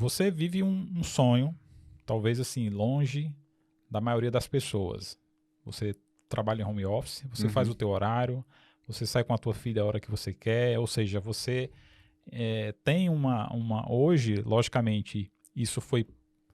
você vive um sonho, talvez assim, longe da maioria das pessoas. Você trabalha em home office, você faz o teu horário, você sai com a tua filha a hora que você quer, ou seja, você tem hoje, logicamente, isso foi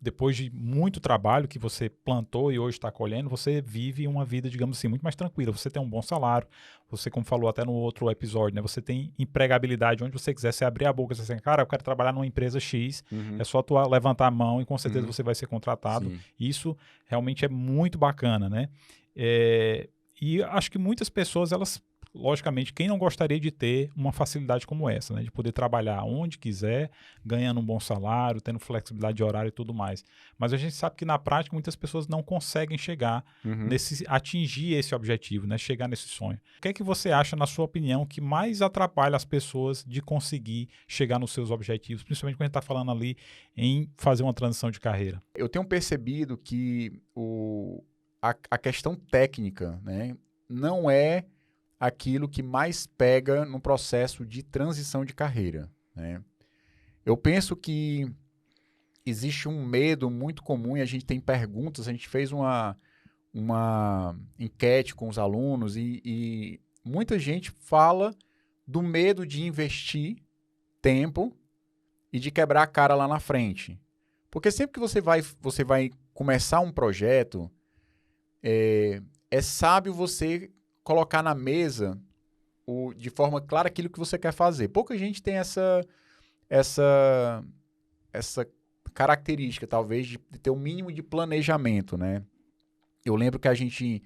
depois de muito trabalho que você plantou e hoje está colhendo, você vive uma vida, digamos assim, muito mais tranquila. Você tem um bom salário, você, como falou até no outro episódio, né, você tem empregabilidade onde você quiser, você abrir a boca e dizer assim, cara, eu quero trabalhar numa empresa X, é só tu levantar a mão e com certeza você vai ser contratado. Sim. Isso realmente é muito bacana, né? E acho que muitas pessoas, elas logicamente, quem não gostaria de ter uma facilidade como essa, né? De poder trabalhar onde quiser, ganhando um bom salário, tendo flexibilidade de horário e tudo mais. Mas a gente sabe que na prática muitas pessoas não conseguem chegar atingir esse objetivo, né? Chegar nesse sonho. O que é que você acha, na sua opinião, que mais atrapalha as pessoas de conseguir chegar nos seus objetivos, principalmente quando a gente está falando ali em fazer uma transição de carreira? Eu tenho percebido que a questão técnica, né, não é aquilo que mais pega no processo de transição de carreira, né? Eu penso que existe um medo muito comum e a gente tem perguntas, a gente fez uma enquete com os alunos e muita gente fala do medo de investir tempo e de quebrar a cara lá na frente. Porque sempre que você vai começar um projeto, é sábio você colocar na mesa de forma clara aquilo que você quer fazer. Pouca gente tem essa característica, talvez, de ter um mínimo de planejamento, né? Eu lembro que a gente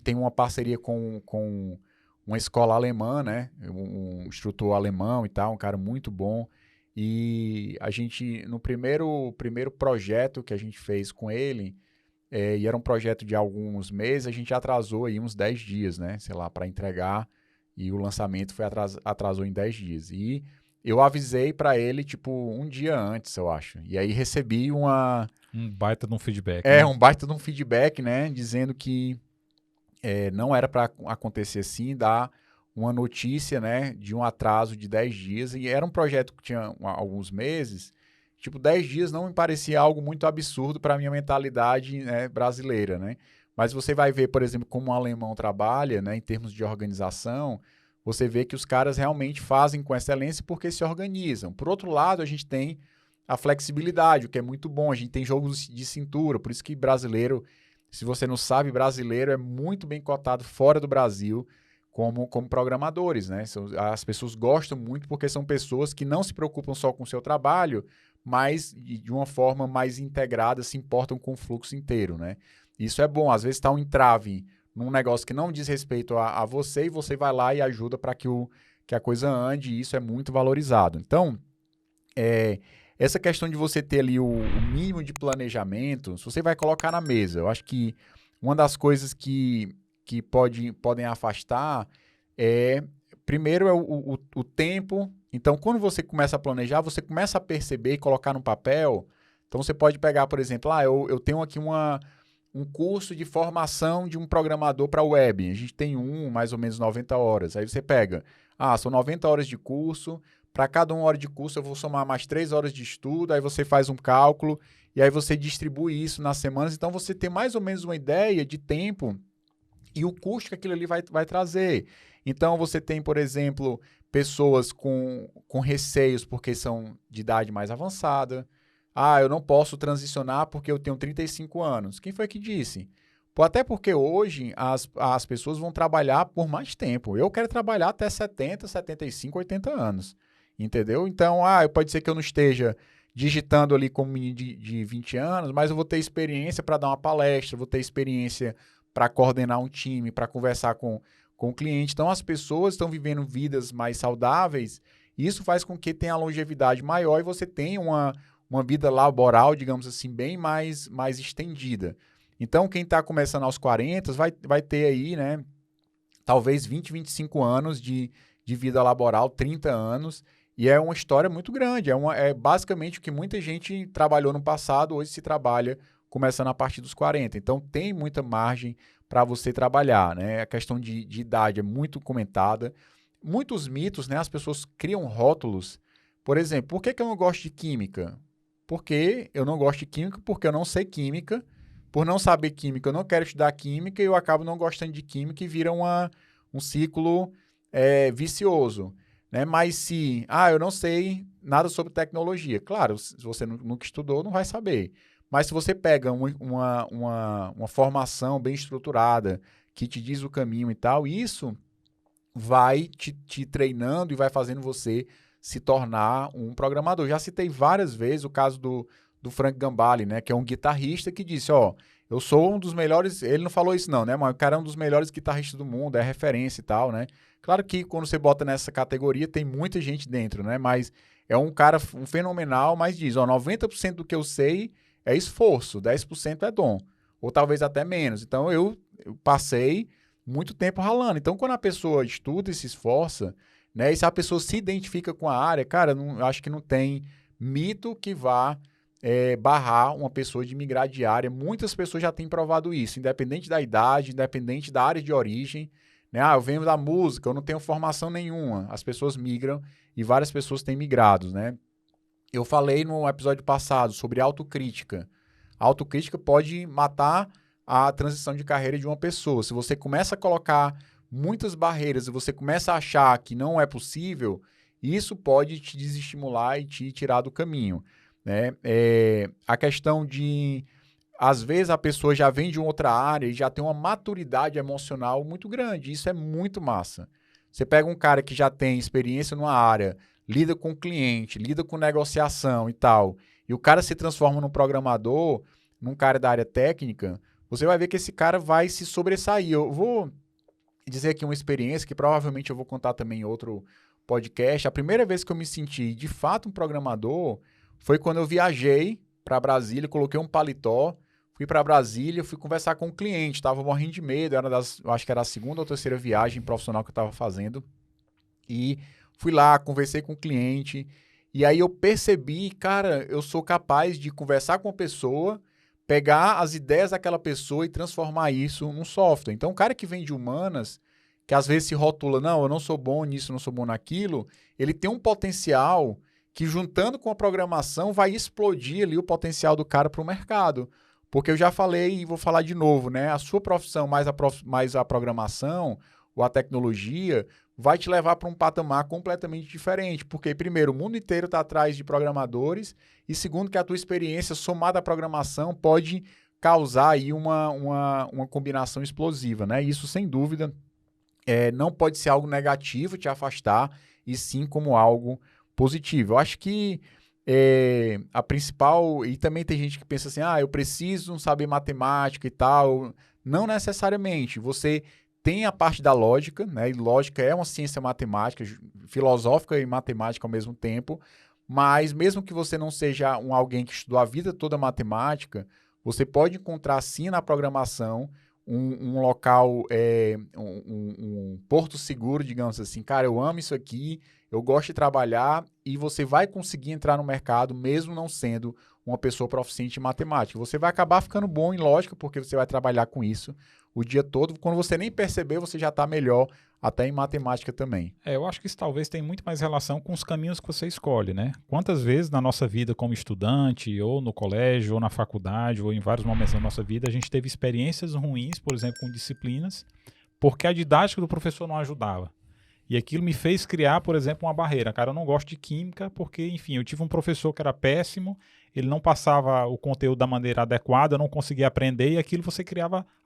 tem uma parceria com uma escola alemã, né? Um instrutor alemão e tal, um cara muito bom. E a gente, no primeiro projeto que a gente fez com ele, e era um projeto de alguns meses, a gente atrasou aí uns 10 dias, né? Sei lá, para entregar. E o lançamento atrasou em 10 dias. E eu avisei para ele, tipo, um dia antes, eu acho. E aí recebi um baita de um feedback. Né? Um baita de um feedback, né? Dizendo que não era para acontecer assim, dar uma notícia, né? De um atraso de 10 dias. E era um projeto que tinha alguns meses. Tipo, 10 dias não me parecia algo muito absurdo para a minha mentalidade, né, brasileira, né? Mas você vai ver, por exemplo, como um alemão trabalha, né, em termos de organização, você vê que os caras realmente fazem com excelência porque se organizam. Por outro lado, a gente tem a flexibilidade, o que é muito bom. A gente tem jogos de cintura, por isso que brasileiro, se você não sabe, brasileiro é muito bem cotado fora do Brasil como programadores, né? As pessoas gostam muito porque são pessoas que não se preocupam só com o seu trabalho, mas de uma forma mais integrada se importam com o fluxo inteiro, né? Isso é bom. Às vezes está um entrave num negócio que não diz respeito a você e você vai lá e ajuda para que a coisa ande, e isso é muito valorizado. Então, essa questão de você ter ali o mínimo de planejamento, se você vai colocar na mesa, eu acho que uma das coisas que podem afastar primeiro é o tempo. Então, quando você começa a planejar, você começa a perceber e colocar no papel. Então, você pode pegar, por exemplo, eu tenho aqui um curso de formação de um programador para web. A gente tem mais ou menos 90 horas. Aí você pega, são 90 horas de curso. Para cada 1 hora de curso, eu vou somar mais 3 horas de estudo. Aí você faz um cálculo e aí você distribui isso nas semanas. Então, você tem mais ou menos uma ideia de tempo e o custo que aquilo ali vai trazer. Então, você tem, por exemplo, pessoas com receios porque são de idade mais avançada. Eu não posso transicionar porque eu tenho 35 anos. Quem foi que disse? Até porque hoje as pessoas vão trabalhar por mais tempo. Eu quero trabalhar até 70, 75, 80 anos. Entendeu? Então, pode ser que eu não esteja digitando ali como menino de 20 anos, mas eu vou ter experiência para dar uma palestra, vou ter experiência para coordenar um time, para conversar com o cliente. Então, as pessoas estão vivendo vidas mais saudáveis e isso faz com que tenha longevidade maior e você tenha uma vida laboral, digamos assim, bem mais estendida. Então, quem está começando aos 40 vai ter aí, né, talvez 20, 25 anos de vida laboral, 30 anos, e é uma história muito grande. É basicamente o que muita gente trabalhou no passado, hoje se trabalha começando a partir dos 40. Então, tem muita margem para você trabalhar, né? A questão de idade é muito comentada. Muitos mitos, né? As pessoas criam rótulos. Por exemplo, por que eu não gosto de química? porque eu não gosto de química, porque eu não sei química. Por não saber química, eu não quero estudar química e eu acabo não gostando de química e vira um ciclo vicioso. Né? Mas se, eu não sei nada sobre tecnologia. Claro, se você nunca estudou, não vai saber. Mas se você pega uma formação bem estruturada, que te diz o caminho e tal, isso vai te treinando e vai fazendo você se tornar um programador. Já citei várias vezes o caso do Frank Gambale, né, que é um guitarrista que disse, eu sou um dos melhores, ele não falou isso não, né, mas o cara é um dos melhores guitarristas do mundo, é referência e tal, né. Claro que quando você bota nessa categoria tem muita gente dentro, né, mas é um cara fenomenal, mas diz, 90% do que eu sei é esforço, 10% é dom, ou talvez até menos. Então eu passei muito tempo ralando. Então, quando a pessoa estuda e se esforça, né, e se a pessoa se identifica com a área, cara, acho que não tem mito que vá barrar uma pessoa de migrar de área. Muitas pessoas já têm provado isso, independente da idade, independente da área de origem. Né? Eu venho da música, eu não tenho formação nenhuma. As pessoas migram e várias pessoas têm migrado, né? Eu falei no episódio passado sobre autocrítica. A autocrítica pode matar a transição de carreira de uma pessoa. Se você começa a colocar muitas barreiras e você começa a achar que não é possível, isso pode te desestimular e te tirar do caminho. Né? A questão de, às vezes, a pessoa já vem de uma outra área e já tem uma maturidade emocional muito grande. Isso é muito massa. Você pega um cara que já tem experiência numa área, lida com cliente, lida com negociação e tal, e o cara se transforma num programador, num cara da área técnica, você vai ver que esse cara vai se sobressair. Eu vou dizer aqui uma experiência que provavelmente eu vou contar também em outro podcast. A primeira vez que eu me senti de fato um programador foi quando eu viajei para Brasília, coloquei um paletó, fui para Brasília, fui conversar com um cliente, estava morrendo de medo, eu acho que era a segunda ou terceira viagem profissional que eu estava fazendo, e fui lá, conversei com o cliente, e aí eu percebi, cara, eu sou capaz de conversar com a pessoa, pegar as ideias daquela pessoa e transformar isso num software. Então, o cara que vem de humanas, que às vezes se rotula, não, eu não sou bom nisso, não sou bom naquilo, ele tem um potencial que, juntando com a programação, vai explodir ali o potencial do cara para o mercado. Porque eu já falei e vou falar de novo, né? A sua profissão mais a programação ou a tecnologia vai te levar para um patamar completamente diferente. Porque, primeiro, o mundo inteiro está atrás de programadores e, segundo, que a tua experiência somada à programação pode causar aí uma combinação explosiva, né? Isso, sem dúvida, não pode ser algo negativo, te afastar, e sim como algo positivo. Eu acho que a principal... E também tem gente que pensa assim, eu preciso saber matemática e tal. Não necessariamente. Você tem a parte da lógica, né? E lógica é uma ciência matemática, filosófica e matemática ao mesmo tempo, mas mesmo que você não seja alguém que estudou a vida toda matemática, você pode encontrar sim na programação um local, um porto seguro, digamos assim. Cara, eu amo isso aqui, eu gosto de trabalhar, e você vai conseguir entrar no mercado mesmo não sendo uma pessoa proficiente em matemática. Você vai acabar ficando bom em lógica, porque você vai trabalhar com isso o dia todo. Quando você nem perceber, você já está melhor até em matemática também. Eu acho que isso talvez tenha muito mais relação com os caminhos que você escolhe, né? Quantas vezes na nossa vida como estudante, ou no colégio, ou na faculdade, ou em vários momentos da nossa vida, a gente teve experiências ruins, por exemplo, com disciplinas, porque a didática do professor não ajudava. E aquilo me fez criar, por exemplo, uma barreira. Cara, eu não gosto de química porque, enfim, eu tive um professor que era péssimo, ele não passava o conteúdo da maneira adequada, eu não conseguia aprender, e aquilo você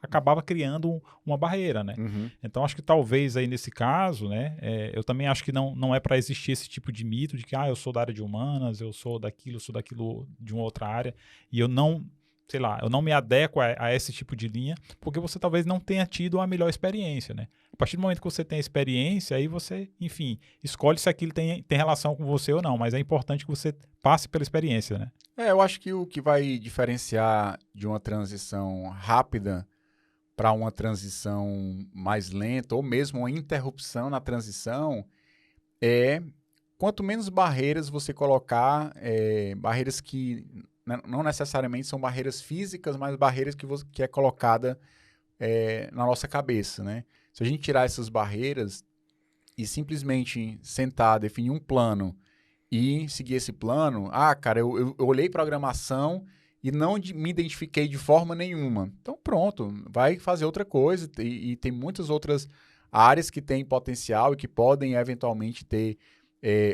acabava criando uma barreira, né? Uhum. Então, acho que talvez aí nesse caso, né, eu também acho que não é para existir esse tipo de mito de que, eu sou da área de humanas, eu sou daquilo de uma outra área, e eu não... sei lá, eu não me adequo a esse tipo de linha, porque você talvez não tenha tido a melhor experiência, né? A partir do momento que você tem a experiência, aí você, enfim, escolhe se aquilo tem relação com você ou não, mas é importante que você passe pela experiência, né? Eu acho que o que vai diferenciar de uma transição rápida para uma transição mais lenta, ou mesmo uma interrupção na transição, quanto menos barreiras você colocar, barreiras que não necessariamente são barreiras físicas, mas barreiras que é colocada na nossa cabeça, né? Se a gente tirar essas barreiras e simplesmente sentar, definir um plano e seguir esse plano. Ah, cara, eu olhei programação e não me identifiquei de forma nenhuma. Então, pronto, vai fazer outra coisa. E tem muitas outras áreas que têm potencial e que podem eventualmente ter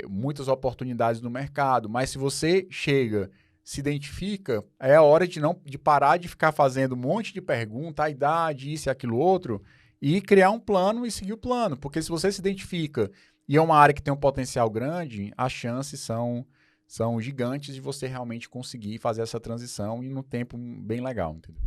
muitas oportunidades no mercado. Mas se você chega, se identifica, é a hora de parar de ficar fazendo um monte de pergunta, a idade, isso e aquilo outro, e criar um plano e seguir o plano. Porque se você se identifica e é uma área que tem um potencial grande, as chances são gigantes de você realmente conseguir fazer essa transição em um tempo bem legal, entendeu?